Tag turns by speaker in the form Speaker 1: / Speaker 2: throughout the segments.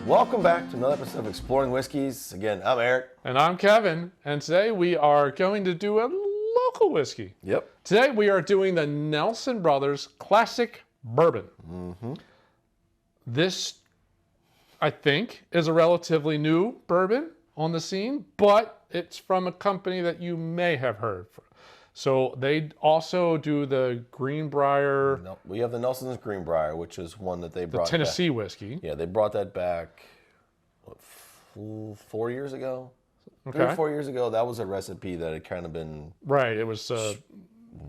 Speaker 1: Welcome back to another episode of Exploring Whiskeys. Again, I'm Eric.
Speaker 2: And I'm Kevin, and today we are going to do a local whiskey.
Speaker 1: Yep.
Speaker 2: Today we are doing the Nelson Brothers Classic Bourbon.
Speaker 1: Mm-hmm.
Speaker 2: This, I think, is a relatively new bourbon on the scene, but it's from a company that you may have heard from. So they also do the Greenbrier.
Speaker 1: No, we have the Nelson's Greenbrier, which is one that they brought
Speaker 2: The Tennessee
Speaker 1: back.
Speaker 2: whiskey.
Speaker 1: Yeah, they brought that back, 4 years ago?
Speaker 2: Okay.
Speaker 1: 3 or 4 years ago. That was a recipe that had kind of been...
Speaker 2: Right, it was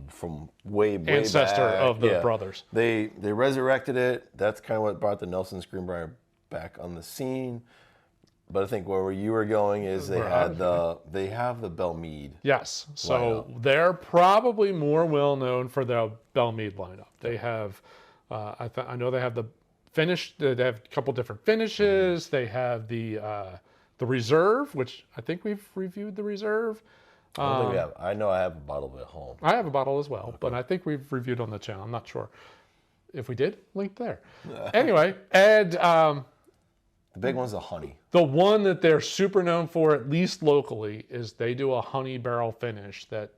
Speaker 1: from way
Speaker 2: ancestor
Speaker 1: back.
Speaker 2: of the brothers.
Speaker 1: They resurrected it. That's kind of what brought the Nelson's Greenbrier back on the scene. But I think where you were going is they have the Belle Meade.
Speaker 2: Yes, so
Speaker 1: lineup.
Speaker 2: They're probably more well known for the Belle Meade lineup. They have, I know they have the finish. They have a couple different finishes. They have the Reserve, which I think we've reviewed the Reserve.
Speaker 1: I don't think we have. I know I have a bottle of it at home.
Speaker 2: I have a bottle as well, but I think we've reviewed on the channel. I'm not sure if we did. Link there. Anyway, and
Speaker 1: The big one's the honey.
Speaker 2: the one that they're super known for, at least locally, is they do a honey barrel finish that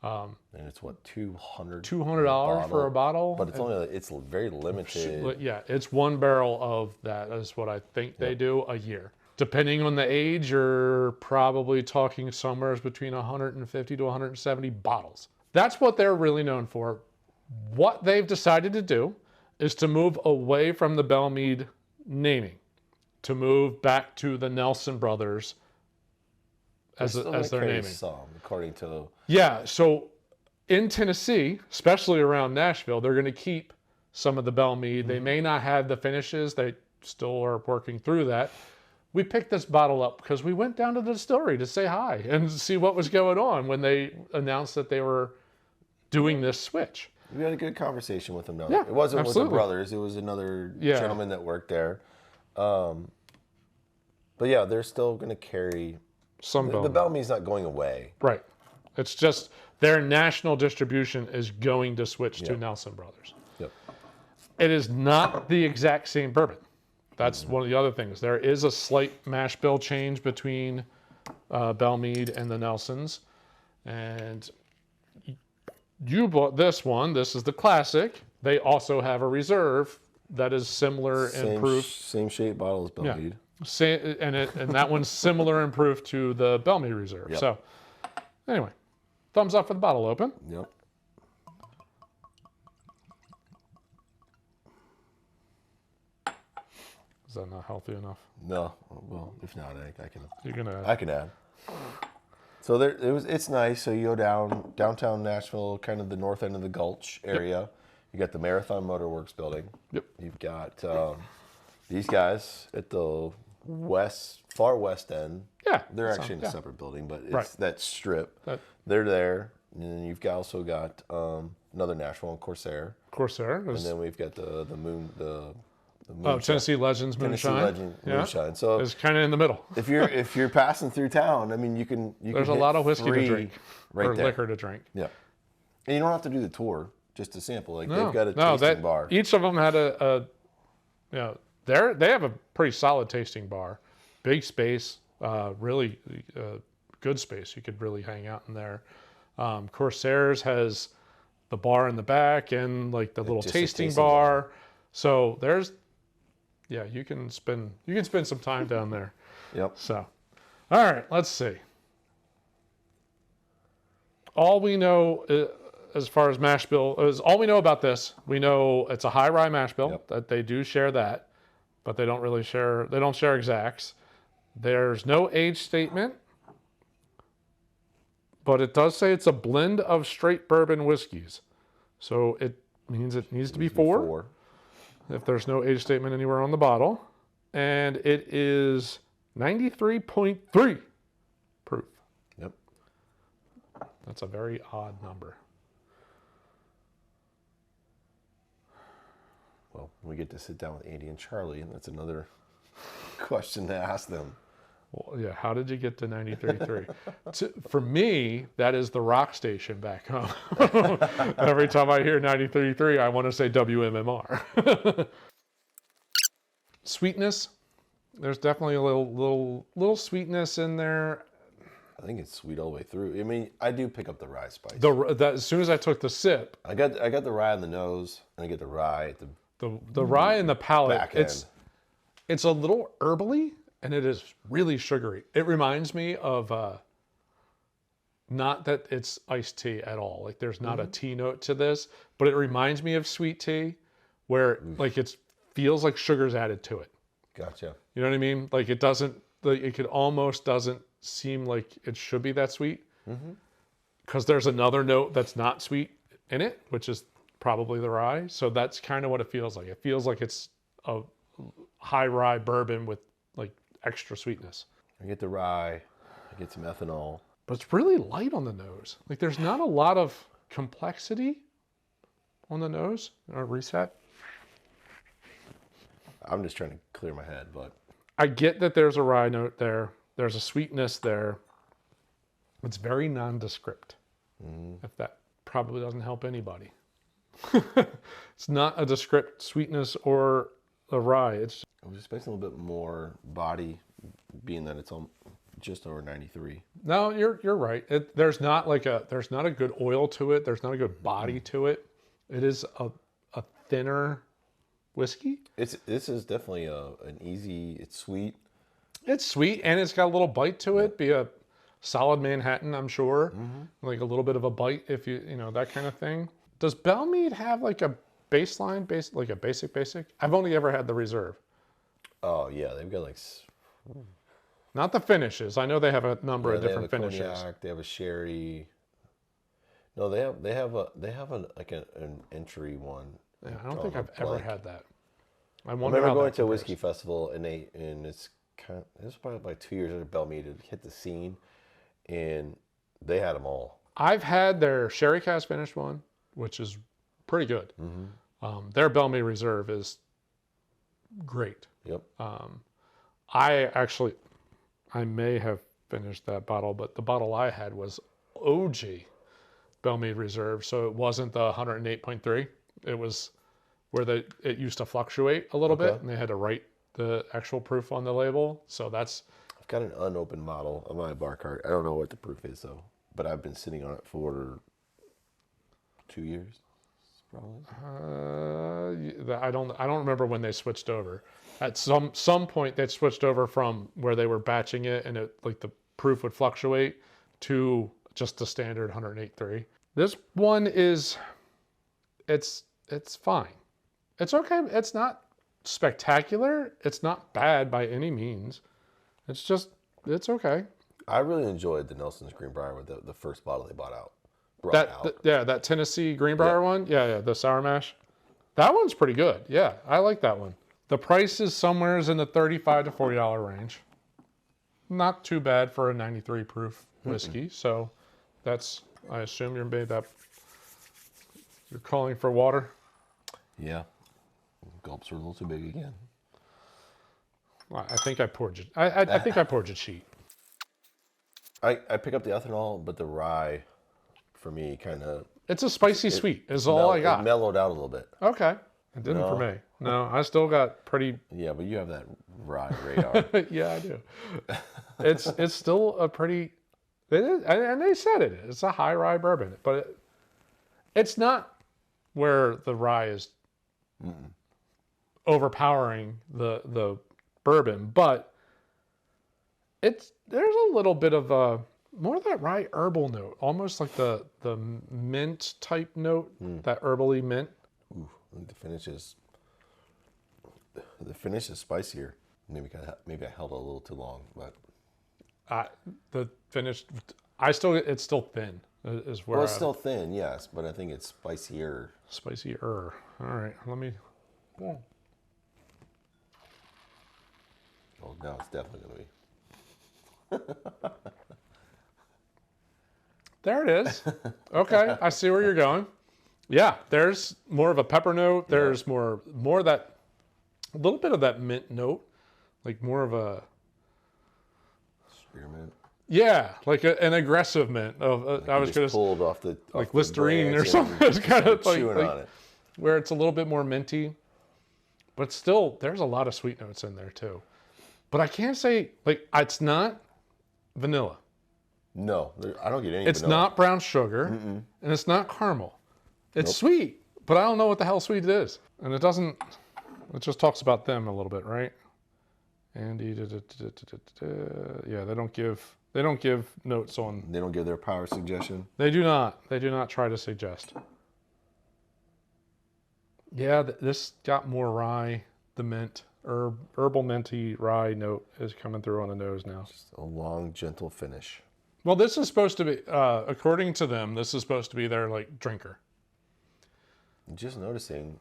Speaker 1: And it's what, $200
Speaker 2: $200 for a bottle.
Speaker 1: But it's very limited.
Speaker 2: Yeah, it's one barrel of that. Is what I think they do a year. Depending on the age, you're probably talking somewhere between 150 to 170 bottles. That's what they're really known for. What they've decided to do is to move away from the Belle Meade naming, to move back to the Nelson Brothers as their naming.
Speaker 1: Some, according to...
Speaker 2: Yeah, so in Tennessee, especially around Nashville, they're going to keep some of the Belle Meade. They may not have the finishes. They still are working through that. We picked this bottle up because we went down to the distillery to say hi and see what was going on when they announced that they were doing this switch.
Speaker 1: We had a good conversation with them.
Speaker 2: Yeah,
Speaker 1: it wasn't
Speaker 2: absolutely.
Speaker 1: with the brothers. It was another gentleman that worked there. But yeah, they're still going to carry...
Speaker 2: Some
Speaker 1: The Belle Meade's not going away.
Speaker 2: Right. It's just their national distribution is going to switch to Nelson Brothers.
Speaker 1: Yep.
Speaker 2: It is not the exact same bourbon. That's one of the other things. There is a slight mash bill change between Belle Meade and the Nelsons. And you bought this one. This is the classic. They also have a reserve that is similar in proof.
Speaker 1: Same shape bottle as Belle Meade.
Speaker 2: And that one's similar in proof to the Belle Meade Reserve.
Speaker 1: Yep.
Speaker 2: So anyway, thumbs up for the bottle open.
Speaker 1: Yep.
Speaker 2: Is that not healthy enough?
Speaker 1: No. Well, if not, I can.
Speaker 2: You're gonna.
Speaker 1: I can add. So it's nice. So you go downtown Nashville, kind of the north end of the Gulch area. Yep. You got the Marathon Motorworks building.
Speaker 2: Yep.
Speaker 1: You've got these guys at the far west end.
Speaker 2: Yeah.
Speaker 1: They're actually in a separate building, but it's
Speaker 2: Right.
Speaker 1: that strip. They're there. And then you've also got another Nashville one, Corsair.
Speaker 2: Corsair.
Speaker 1: And then we've got the Moon.
Speaker 2: Tennessee Legends Moonshine.
Speaker 1: Moonshine. So
Speaker 2: it's kind of in the middle.
Speaker 1: if you're passing through town, I mean, you can.
Speaker 2: There's a lot of whiskey to drink, or
Speaker 1: there.
Speaker 2: liquor to drink.
Speaker 1: Yeah, and you don't have to do the tour just to sample. Like
Speaker 2: No,
Speaker 1: they've got a
Speaker 2: no,
Speaker 1: tasting bar.
Speaker 2: Each of them had they have a pretty solid tasting bar, big space, really good space. You could really hang out in there. Corsairs has the bar in the back and like the little tasting bar. So there's, you can spend some time down there.
Speaker 1: Yep.
Speaker 2: So, all right, let's see. All we know as far as mash bill is all we know about this. We know it's a high rye mash bill, that they do share that, but they don't really share. They don't share exacts. There's no age statement, but it does say it's a blend of straight bourbon whiskeys. So it means it needs to be four. If there's no age statement anywhere on the bottle. And it is 93.3 proof.
Speaker 1: Yep.
Speaker 2: That's a very odd number.
Speaker 1: Well, we get to sit down with Andy and Charlie, and that's another question to ask them.
Speaker 2: Well, yeah, how did you get to 93.3? For me, that is the rock station back home. Every time I hear 93.3, I want to say WMMR. Sweetness There's definitely a little sweetness in there.
Speaker 1: I think it's sweet all the way through. I mean, I do pick up the rye spice.
Speaker 2: As soon as I took the sip,
Speaker 1: I got the rye on the nose, and I get the rye at
Speaker 2: the rye in the palate.
Speaker 1: back end.
Speaker 2: It's a little herbally, and it is really sugary. It reminds me of not that it's iced tea at all. Like there's not a tea note to this, but it reminds me of sweet tea, where like it feels like sugar's added to it.
Speaker 1: Gotcha.
Speaker 2: You know what I mean? Like it doesn't. Like it almost doesn't seem like it should be that sweet, because there's another note that's not sweet in it, which is probably the rye. So that's kind of what it feels like. It feels like it's a high rye bourbon with like extra sweetness.
Speaker 1: I get the rye, I get some ethanol.
Speaker 2: But it's really light on the nose. Like there's not a lot of complexity on the nose. Or reset.
Speaker 1: I'm just trying to clear my head, but
Speaker 2: I get that there's a rye note there. There's a sweetness there. It's very nondescript. If that probably doesn't help anybody. It's not a descript sweetness or a rye.
Speaker 1: I was expecting a little bit more body, being that it's just over 93.
Speaker 2: No, you're right. There's not a good oil to it. There's not a good body to it. It is a thinner whiskey.
Speaker 1: This is definitely an easy. It's sweet.
Speaker 2: It's sweet and it's got a little bite to it. Be a solid Manhattan, I'm sure. Like a little bit of a bite, if you know that kind of thing. Does Belle Meade have like a baseline, like a basic? I've only ever had the reserve.
Speaker 1: Oh yeah, they've got like.
Speaker 2: Not the finishes. I know they have a number of different finishes.
Speaker 1: Cognac, they have a sherry. No, they have an entry one.
Speaker 2: Yeah, I don't think I've ever had that. I
Speaker 1: remember going to a whiskey festival and it's it was probably like 2 years after Belle Meade had hit the scene, and they had them all.
Speaker 2: I've had their sherry cask finished one, which is pretty good. Their Belle Meade Reserve is great.
Speaker 1: Yep.
Speaker 2: I may have finished that bottle, but the bottle I had was OG Belle Meade Reserve, so it wasn't the 108.3. It was where it used to fluctuate a little bit, and they had to write the actual proof on the label. So that's.
Speaker 1: I've got an unopened model of my bar cart. I don't know what the proof is though, but I've been sitting on it for 2 years, probably.
Speaker 2: I don't remember when they switched over. At some point, they switched over from where they were batching it, and it like the proof would fluctuate to just the standard 108.3. This one is, it's fine. It's okay. It's not spectacular. It's not bad by any means. It's okay.
Speaker 1: I really enjoyed the Nelson's Greenbrier with the first bottle they brought out.
Speaker 2: That Tennessee Greenbrier one. Yeah, the sour mash. That one's pretty good. Yeah, I like that one. The price is somewhere in the $35 to $40 range. Not too bad for a 93 proof whiskey. So that's, I assume you're calling for water.
Speaker 1: Yeah. Gulps are a little too big again.
Speaker 2: I think I poured you. I think I poured you cheap.
Speaker 1: I pick up the ethanol, but the rye, for me, kind of.
Speaker 2: It's a spicy sweet. Is all I got.
Speaker 1: It mellowed out a little bit.
Speaker 2: Okay, it didn't for me. No, I still got pretty.
Speaker 1: Yeah, but you have that rye radar.
Speaker 2: Yeah, I do. It's still a pretty. It is, and they said it is. It's a high rye bourbon, but it's not where the rye is overpowering the bourbon, but there's a little bit of more of that rye herbal note, almost like the mint type note, that herbally mint.
Speaker 1: Ooh, the finish is spicier. Maybe I held it a little too long, but
Speaker 2: the finish, it's still thin. Is where
Speaker 1: it's still thin, yes, but I think it's spicier.
Speaker 2: Spicier. All right, let me.
Speaker 1: Oh, now it's definitely going to be.
Speaker 2: There it is. Okay, I see where you're going. Yeah, there's more of a pepper note. There's more of that, a little bit of that mint note, like more of a
Speaker 1: spearmint.
Speaker 2: Yeah, like an aggressive mint.
Speaker 1: Like I was going to pulled off the
Speaker 2: like Listerine or something. It's kind of like
Speaker 1: on it.
Speaker 2: Where it's a little bit more minty, but still there's a lot of sweet notes in there too. But I can't say, like, it's not vanilla.
Speaker 1: No, I don't get any
Speaker 2: It's
Speaker 1: vanilla.
Speaker 2: not brown sugar, and it's not caramel. It's sweet, but I don't know what the hell sweet it is. And it doesn't, it just talks about them a little bit, right? Andy, yeah, they don't give notes on.
Speaker 1: They don't give their power suggestion.
Speaker 2: They do not try to suggest. Yeah, this got more rye, the mint, herbal minty rye note is coming through on the nose now.
Speaker 1: Just a long, gentle finish.
Speaker 2: Well, this is supposed to be, according to them, this is supposed to be their like drinker.
Speaker 1: Just noticing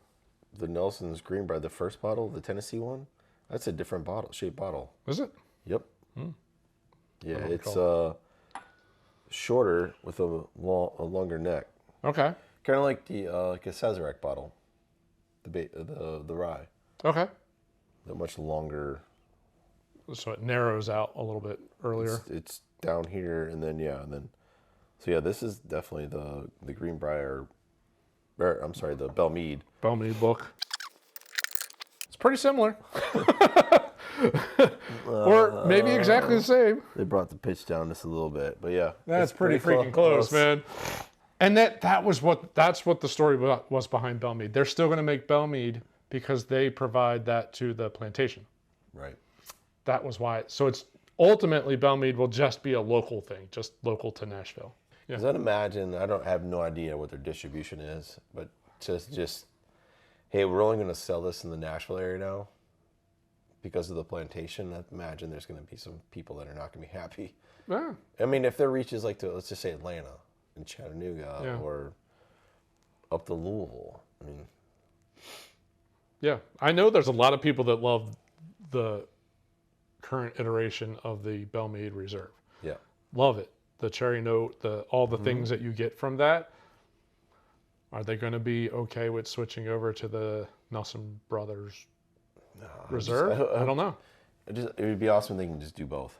Speaker 1: the Nelson's Greenbrier, the first bottle, the Tennessee one, that's a different bottle, shaped bottle.
Speaker 2: Is it?
Speaker 1: Yep. Yeah, it's shorter with a longer neck.
Speaker 2: Okay.
Speaker 1: Kind of like the like a Sazerac bottle, the rye.
Speaker 2: Okay.
Speaker 1: The much longer.
Speaker 2: So it narrows out a little bit earlier.
Speaker 1: It's down here, and then so yeah, this is definitely the Greenbrier. I'm sorry, the Belle Meade.
Speaker 2: Belle Meade book. It's pretty similar. Or maybe exactly the same.
Speaker 1: They brought the pitch down just a little bit, but yeah.
Speaker 2: That's pretty freaking close, man. And that's what the story was behind Belle Meade. They're still going to make Belle Meade because they provide that to the plantation.
Speaker 1: Right.
Speaker 2: That was why. So it's ultimately Belle Meade will just be a local thing, just local to Nashville.
Speaker 1: Because I'd imagine, I have no idea what their distribution is, but just hey, we're only going to sell this in the Nashville area now because of the plantation. I imagine there's going to be some people that are not going to be happy.
Speaker 2: Yeah.
Speaker 1: I mean, if their reach is like to, let's just say Atlanta and Chattanooga or up to Louisville, I mean.
Speaker 2: Yeah. I know there's a lot of people that love the current iteration of the Belle Meade Reserve.
Speaker 1: Yeah.
Speaker 2: Love it. The cherry note, all the things that you get from that. Are they going to be okay with switching over to the Nelson Brothers Reserve? I don't know.
Speaker 1: It would be awesome if they can just do both.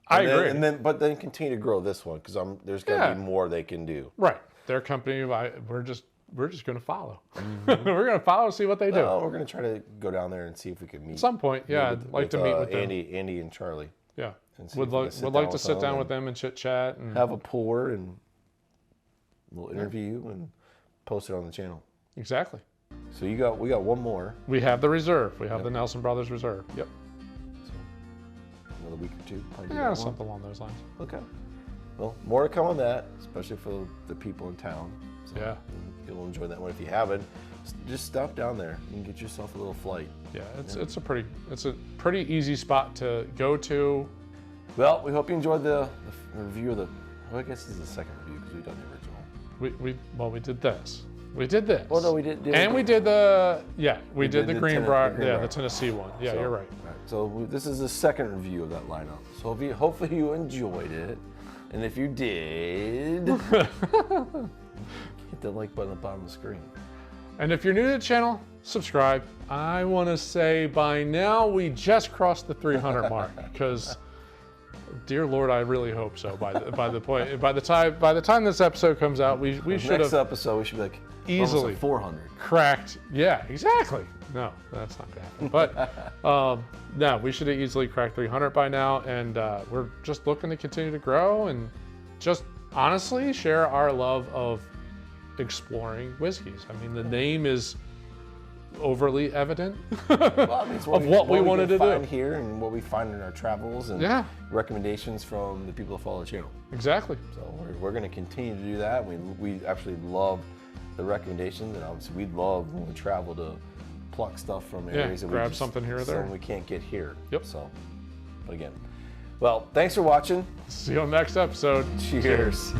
Speaker 2: I agree.
Speaker 1: But then continue to grow this one because there's got to be more they can do.
Speaker 2: Right. Their company, we're just going to follow. We're going to follow, see what they do.
Speaker 1: No, we're going to try to go down there and see if we can meet.
Speaker 2: At some point, yeah. I'd like to meet with them.
Speaker 1: Andy and Charlie.
Speaker 2: Yeah.
Speaker 1: Would
Speaker 2: like to sit down with them and chit chat and
Speaker 1: have a pour and we'll interview and post it on the channel.
Speaker 2: Exactly.
Speaker 1: So we got one more.
Speaker 2: We have the reserve. We have the Nelson Brothers Reserve. Yep.
Speaker 1: So another week or two.
Speaker 2: Yeah, something along those lines.
Speaker 1: Okay. Well, more to come on that, especially for the people in town. So
Speaker 2: yeah.
Speaker 1: You'll enjoy that one. If you haven't, just stop down there and get yourself a little flight.
Speaker 2: Yeah, it's a pretty easy spot to go to.
Speaker 1: Well, we hope you enjoyed the review of the. Well, I guess this is the second review because we've done the original.
Speaker 2: We did this. We did this.
Speaker 1: Well, no, we did.
Speaker 2: We did the Greenbrier, the Tennessee one. Yeah,
Speaker 1: so,
Speaker 2: you're right.
Speaker 1: So this is the second review of that lineup. So hopefully you enjoyed it, and if you did, hit the like button at the bottom of the screen.
Speaker 2: And if you're new to the channel, subscribe. I want to say by now we just crossed the 300 mark because. Dear Lord, I really hope so. By the time this episode comes out, we should have.
Speaker 1: Next episode, we should be like
Speaker 2: easily
Speaker 1: 400
Speaker 2: cracked. Yeah, exactly. No, that's not gonna happen. But no, we should have easily cracked 300 by now, and we're just looking to continue to grow and just honestly share our love of exploring whiskeys. I mean, the name is overly evident of what we wanted to do
Speaker 1: here and what we find in our travels and recommendations from the people that follow the channel.
Speaker 2: Exactly.
Speaker 1: So we're going to continue to do that. We actually love the recommendations, and obviously we'd love when we travel to pluck stuff from areas that
Speaker 2: grab something here or there
Speaker 1: we can't get here.
Speaker 2: Yep.
Speaker 1: So, but again, well, thanks for watching.
Speaker 2: See you on the next episode.
Speaker 1: Cheers.